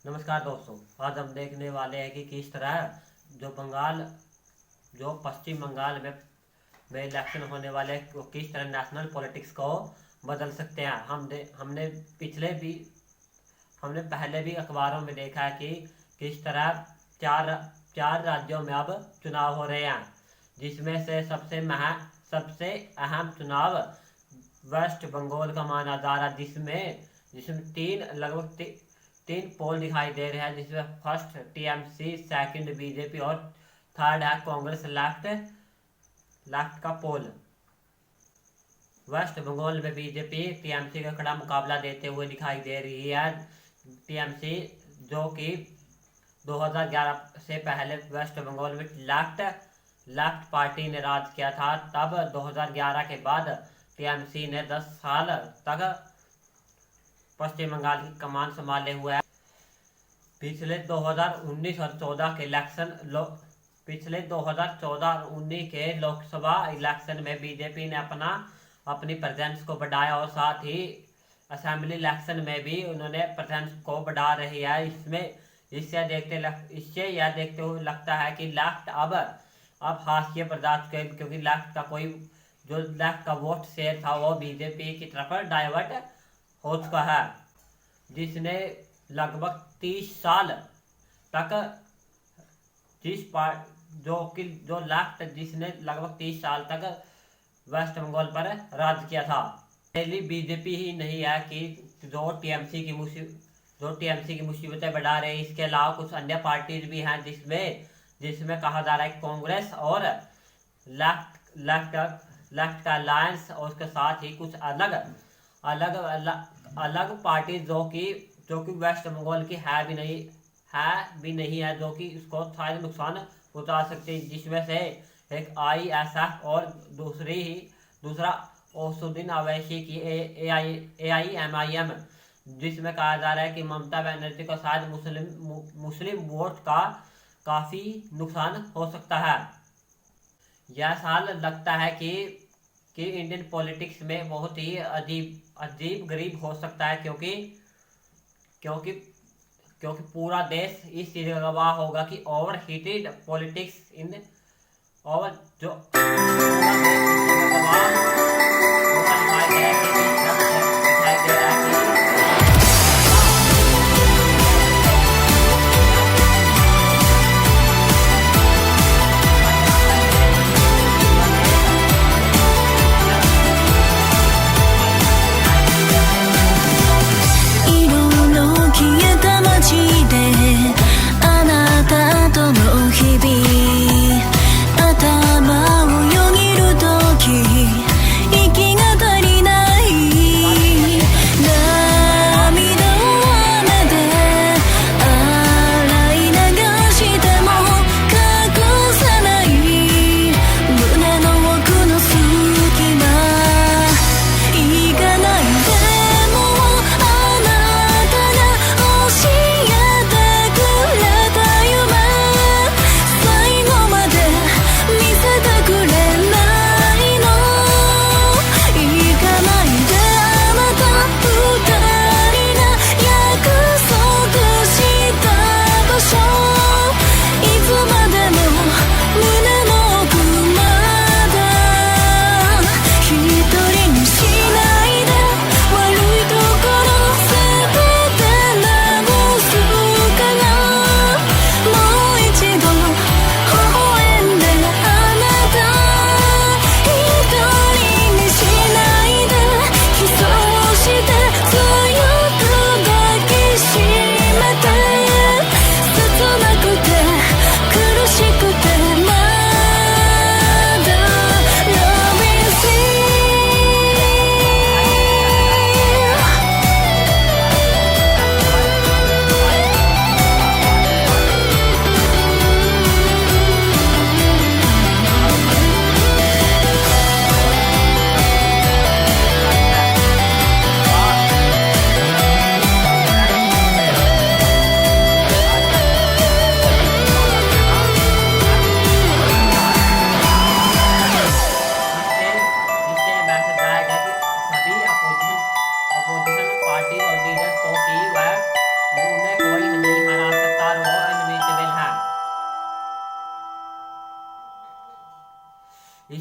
नमस्कार दोस्तों, आज हम देखने वाले हैं कि किस तरह जो पश्चिम बंगाल में इलेक्शन होने वाले हैं, वो किस तरह नेशनल पॉलिटिक्स को बदल सकते हैं। हमने पहले भी अखबारों में देखा है कि किस तरह चार राज्यों में अब चुनाव हो रहे हैं, जिसमें से सबसे अहम चुनाव वेस्ट बंगाल का माना जा रहा है, जिसमें तीन पोल दिखाई दे रहे हैं, जिसमें फर्स्ट टीएमसी, सेकंड बीजेपी और थर्ड है कांग्रेस लेफ्ट का पोल। वेस्ट बंगाल में बीजेपी टीएमसी का कड़ा मुकाबला देते हुए दिखाई दे रही है। टीएमसी जो कि 2011 से पहले वेस्ट बंगाल में लेफ्ट पार्टी ने राज किया था, तब 2011 के बाद टीएमसी ने 10 साल तक पश्चिम बंगाल की कमान संभाले हुए है। पिछले 2019 और 19 के लोकसभा इलेक्शन में बीजेपी ने अपनी प्रेजेंस को बढ़ाया और साथ ही असेंबली इलेक्शन में भी उन्होंने प्रेजेंस को बढ़ा रही है। इससे यह देखते हुए लगता है कि लेफ्ट अब हाशिए बर्दाश्त कर, क्योंकि लेफ्ट का वोट शेयर था वो बीजेपी की तरफ डाइवर्ट हो चुका है, जिसने लगभग 30 साल तक जिसने लगभग 30 साल तक वेस्ट बंगाल पर राज किया था। पहली बीजेपी ही नहीं है कि जो टीएमसी की मुसीबतें बढ़ा रहे, इसके अलावा कुछ अन्य पार्टीज भी हैं जिसमें कहा जा रहा है कांग्रेस और लेफ्ट का अलायंस, और उसके साथ ही कुछ अलग पार्टी जो कि वेस्ट बंगाल की है भी नहीं है, जो कि इसको शायद नुकसान पहुंचा सकते हैं, जिसमें से एक आईएसएफ और दूसरा असदुद्दीन ओवैसी की AIMIM, जिसमें कहा जा रहा है कि ममता बनर्जी को शायद मुस्लिम वोट का काफी नुकसान हो सकता है। यह साल लगता है कि इंडियन पॉलिटिक्स में बहुत ही अजीब गरीब हो सकता है, क्योंकि पूरा देश इस चीज का गवाह होगा कि ओवर हीटेड पॉलिटिक्स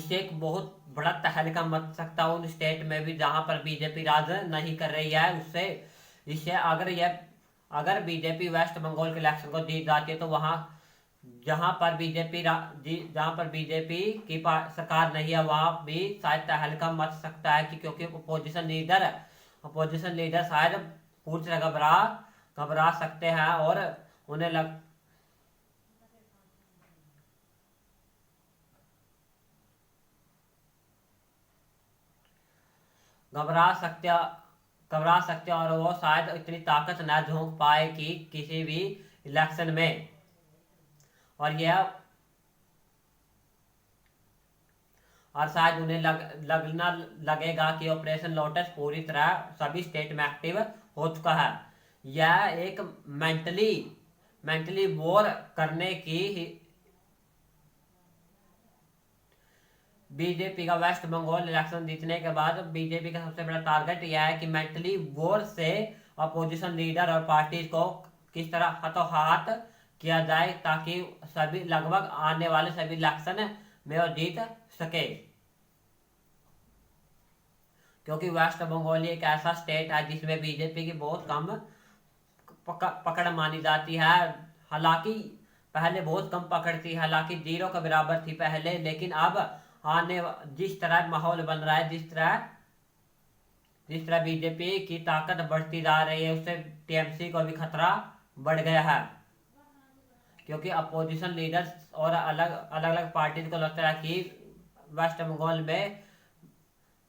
इससे एक बहुत बड़ा तहलका मच सकता है उन स्टेट में भी जहां पर बीजेपी राज नहीं कर रही है। उससे इससे अगर बीजेपी वेस्ट बंगाल के इलेक्शन को जीत जाती है तो वहां जहां पर बीजेपी की सरकार नहीं है वहां भी शायद तहलका मच सकता है कि क्योंकि अपोजिशन लीडर शायद पूरी तरह घबरा सकते हैं और उन्हें लग घबरा सकते घबरा सकते और वो शायद इतनी ताकत न झोंक पाए कि किसी भी इलेक्शन में। और यह और शायद उन्हें लगना लगेगा कि ऑपरेशन लोटस पूरी तरह सभी स्टेट में एक्टिव हो चुका है। यह एक मेंटली वॉर करने की बीजेपी का वेस्ट बंगाल इलेक्शन जीतने के बाद बीजेपी का सबसे बड़ा टारगेट यह है कि मेंटली वॉर से अपोजिशन लीडर और पार्टी को किस तरह हाथों-हाथ किया जाए ताकि सभी लगभग आने वाले सभी इलेक्शन में वो जीत सके। क्योंकि वेस्ट बंगाल एक ऐसा स्टेट है जिसमें बीजेपी की बहुत कम पकड़ मानी जाती है। हालांकि पहले बहुत कम पकड़ थी, हालांकि 0 के बराबर थी पहले, लेकिन अब जिस तरह माहौल बन रहा है, जिस तरह बीजेपी की ताकत बढ़ती जा रही है उससे टीएमसी को भी खतरा बढ़ गया है। क्योंकि अपोजिशन लीडर्स और अलग अलग पार्टी को लगता है कि वेस्ट बंगाल में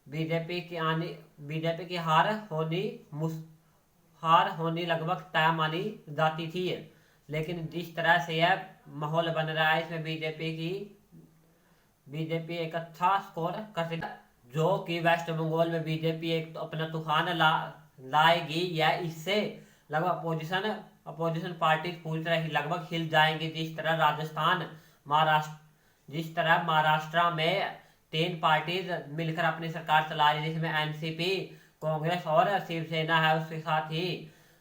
बीजेपी की हार होनी लगभग तय मानी जाती थी। लेकिन जिस तरह से यह माहौल बन रहा है इसमें बीजेपी एक अच्छा स्कोर कर सकती है, जो कि वेस्ट बंगाल में बीजेपी एक तो अपना तूफान लाएगी या इससे लगभग अपोजिशन पार्टी पूरी तरह ही लगभग हिल जाएंगी। जिस तरह महाराष्ट्र में 3 पार्टीज मिलकर अपनी सरकार चला रही है जिसमें एनसीपी, कांग्रेस और शिवसेना है। उसके साथ ही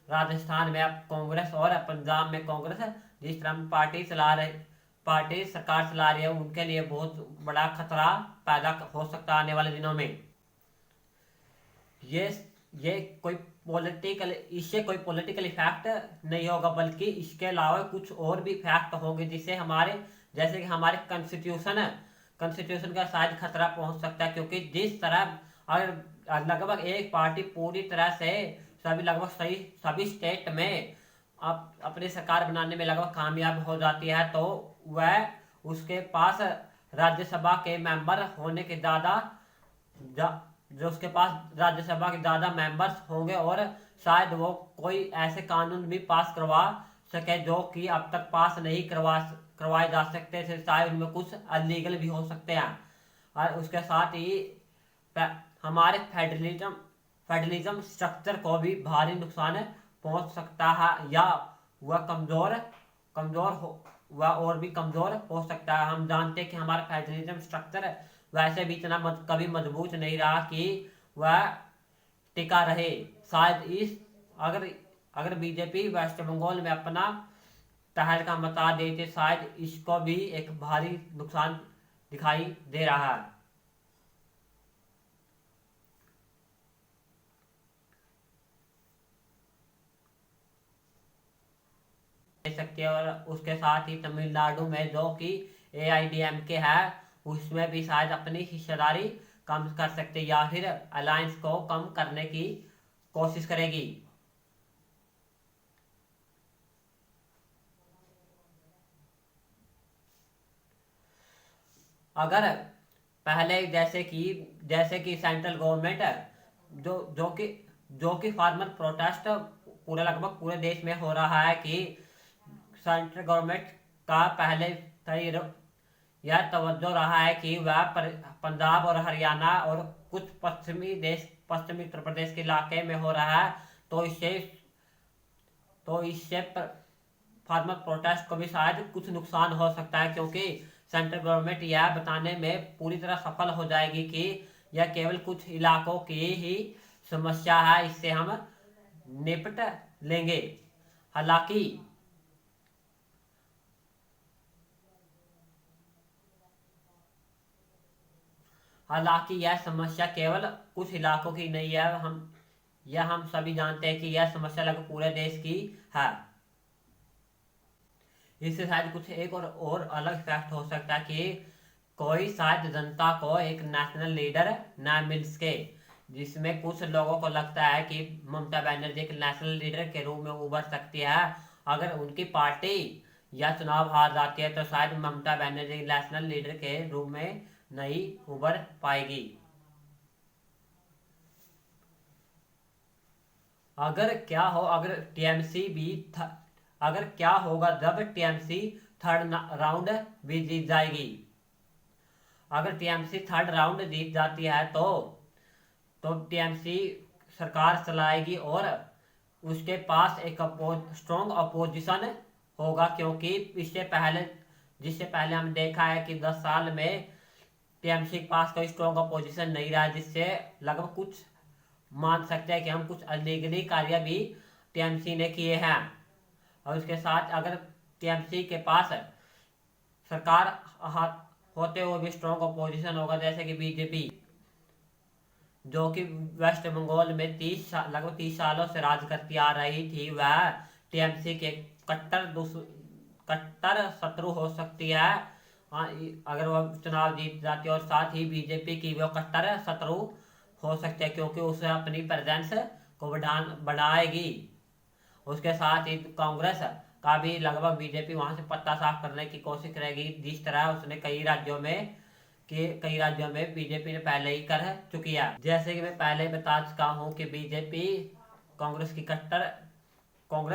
राजस्थान में अब कांग्रेस और पंजाब में कांग्रेस जिस तरह पार्टी सरकार चला रही है उनके लिए बहुत बड़ा खतरा पैदा हो सकता है आने वाले दिनों में। ये इससे कोई पॉलिटिकल इफेक्ट नहीं होगा, बल्कि इसके अलावा कुछ और भी इफेक्ट होंगे जैसे कि हमारे कॉन्स्टिट्यूशन का शायद खतरा पहुंच सकता है। क्योंकि जिस तरह अगर लगभग एक पार्टी पूरी तरह से सभी स्टेट में अपनी सरकार बनाने में लगभग कामयाब हो जाती है तो वह उसके पास राज्यसभा के मेंबर होने के जो उसके पास राज्यसभा के ज़्यादा मेंबर्स होंगे और शायद वो कोई ऐसे कानून भी पास करवा सके जो कि अब तक पास नहीं करवाए जा सकते थे। शायद उनमें कुछ अलीगल भी हो सकते हैं। और उसके साथ ही हमारे फेडरलिज्म स्ट्रक्चर को भी भारी नुकसान पहुंच सकता है या वह और भी कमजोर हो सकता है। हम जानते हैं कि हमारा फेडरलिज्म स्ट्रक्चर वैसे भी इतना कभी मजबूत नहीं रहा कि वह टिका रहे। शायद अगर बीजेपी वेस्ट बंगाल में अपना तहलका मचा देते शायद इसको भी एक भारी नुकसान दिखाई दे रहा है। दे सकते हैं। और उसके साथ ही तमिलनाडु में जो कि AIADMK है उसमें भी शायद अपनी हिस्सेदारी कम कर सकते या फिर अलायंस को कम करने की कोशिश करेगी। अगर पहले जैसे कि सेंट्रल गवर्नमेंट जो कि फार्मर प्रोटेस्ट लगभग पूरे देश में हो रहा है कि सेंट्रल गवर्नमेंट का पहले यह तवज्जो रहा है कि वह पंजाब और हरियाणा और कुछ पश्चिमी उत्तर प्रदेश के इलाके में हो रहा है तो इससे फार्मर प्रोटेस्ट को भी शायद कुछ नुकसान हो सकता है। क्योंकि सेंट्रल गवर्नमेंट यह बताने में पूरी तरह सफल हो जाएगी कि यह केवल कुछ इलाकों की ही समस्या है, इससे हम निपट लेंगे। हालांकि हालांकि यह समस्या केवल कुछ इलाकों की नहीं है, हम सभी जानते हैं कि यह समस्या लगभग पूरे देश की है। इससे शायद कुछ एक और अलग फैक्ट हो सकता है कि कोई शायद जनता को एक नेशनल लीडर ना मिल सके, जिसमें कुछ लोगों को लगता है कि ममता बनर्जी एक नेशनल लीडर के रूप में उभर सकती है। अगर उनकी पार्टी या चुनाव हार जाती है तो शायद ममता बनर्जी नेशनल लीडर के रूप में नहीं उभर पाएगी। अगर क्या होगा जब टीएमसी थर्ड राउंड भी जीत जाएगी। अगर टीएमसी थर्ड राउंड जीत जाती है तो टीएमसी सरकार चलाएगी और उसके पास एक स्ट्रॉन्ग अपोजिशन होगा, क्योंकि जिससे पहले हम देखा है कि 10 साल में टीएमसी के पास कोई स्ट्रॉन्ग अपोजिशन नहीं रहा, जिससे लगभग कुछ मान सकते हैं कि हम कुछ अनलीगली कार्य भी टीएमसी ने किए हैं। और उसके साथ अगर टीएमसी के पास सरकार होते हुए भी स्ट्रॉन्ग अपोजिशन होगा, जैसे कि बीजेपी जो कि वेस्ट बंगाल में लगभग 30 सालों से राज करती आ रही थी, वह टीएमसी के कट्टर शत्रु हो सकती है अगर वह चुनाव जीत जाती है। और साथ ही बीजेपी की वो कट्टर शत्रु हो सकते हैं, क्योंकि उसे अपनी प्रेजेंस को बढ़ाएगी। उसके साथ ही कांग्रेस का भी लगभग बीजेपी वहां से पत्ता साफ करने की कोशिश करेगी, जिस तरह उसने कई राज्यों में बीजेपी ने पहले ही कर चुकी है। जैसे कि मैं पहले बता चुका हूं कि कांग्रेस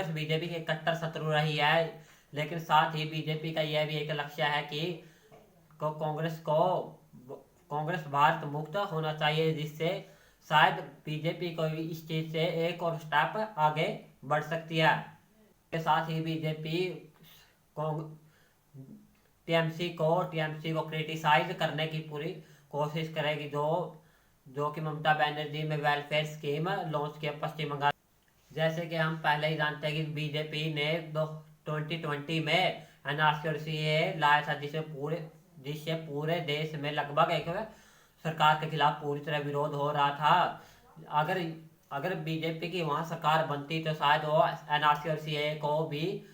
बीजेपी की कट्टर शत्रु रही है, लेकिन साथ ही बीजेपी का यह भी एक लक्ष्य है कि कांग्रेस भारत मुक्त होना चाहिए, जिससे शायद बीजेपी को इस चीज से एक और स्टेप आगे बढ़ सकती है। के साथ ही बीजेपी टीएमसी को क्रिटिसाइज करने की पूरी कोशिश करेगी, जो कि ममता बनर्जी में वेलफेयर स्कीम लॉन्च किया पश्चिम बंगाल। जैसे कि हम पहले ही जानते हैं कि बीजेपी ने 2020 में एनआरसी और सीएए लाया था, जिससे पूरे देश में लगभग एक सरकार के खिलाफ पूरी तरह विरोध हो रहा था। अगर बीजेपी की वहां सरकार बनती तो शायद वो एनआरसी और सीएए को भी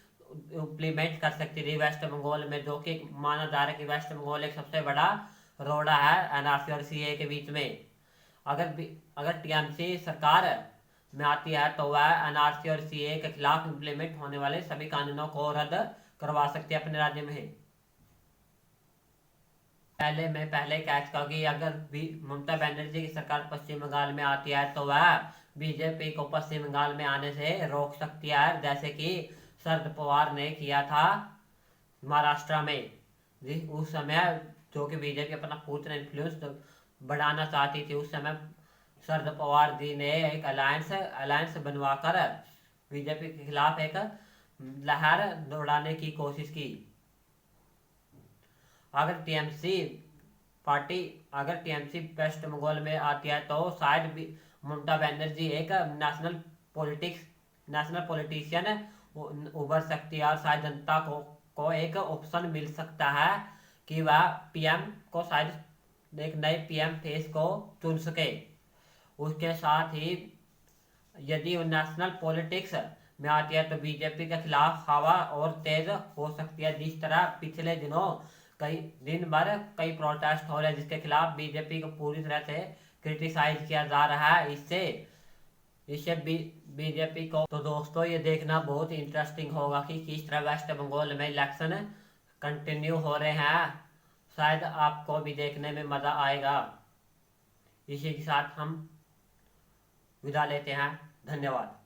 इम्प्लीमेंट कर सकती थी वेस्ट बंगाल में, जो कि माना जा रहा है कि वेस्ट बंगाल एक सबसे बड़ा रोड़ा है एनआरसी और सीएए के बीच में। अगर टीएमसी सरकार में आती है तो वह एनआरसी और सीएए के खिलाफ इम्प्लीमेंट होने वाले सभी कानूनों को रद्द करवा सकती है अपने राज्य में। मैं पहले कह चुका कि अगर भी ममता बनर्जी की सरकार पश्चिम बंगाल में आती है तो वह बीजेपी को पश्चिम बंगाल में आने से रोक सकती है, जैसे कि शरद पवार ने किया था महाराष्ट्र में। उस समय जो कि बीजेपी अपना पूर्ण इन्फ्लुएंस बढ़ाना चाहती थी, उस समय शरद पवार जी ने एक अलायंस बनवाकर बीजेपी के खिलाफ एक लहर दौड़ाने की कोशिश की। अगर टीएमसी वेस्ट बंगाल में आती है तो शायद भी ममता बनर्जी एक नेशनल पॉलिटिशियन उभर सकती है, और शायद जनता को एक ऑप्शन मिल सकता है कि वह पीएम को शायद एक नए पीएम फेस को चुन सके। उसके साथ ही यदि वो नेशनल पॉलिटिक्स में आती है तो बीजेपी के खिलाफ हवा और तेज हो सकती है, जिस तरह पिछले दिनों कई प्रोटेस्ट हो रहे हैं, जिसके खिलाफ बीजेपी को पूरी तरह से क्रिटिसाइज किया जा रहा है। इससे बीजेपी को तो दोस्तों ये देखना बहुत इंटरेस्टिंग होगा कि किस तरह वेस्ट बंगाल में इलेक्शन कंटिन्यू हो रहे हैं। शायद आपको भी देखने में मजा आएगा। इसी के साथ हम विदा लेते हैं। धन्यवाद।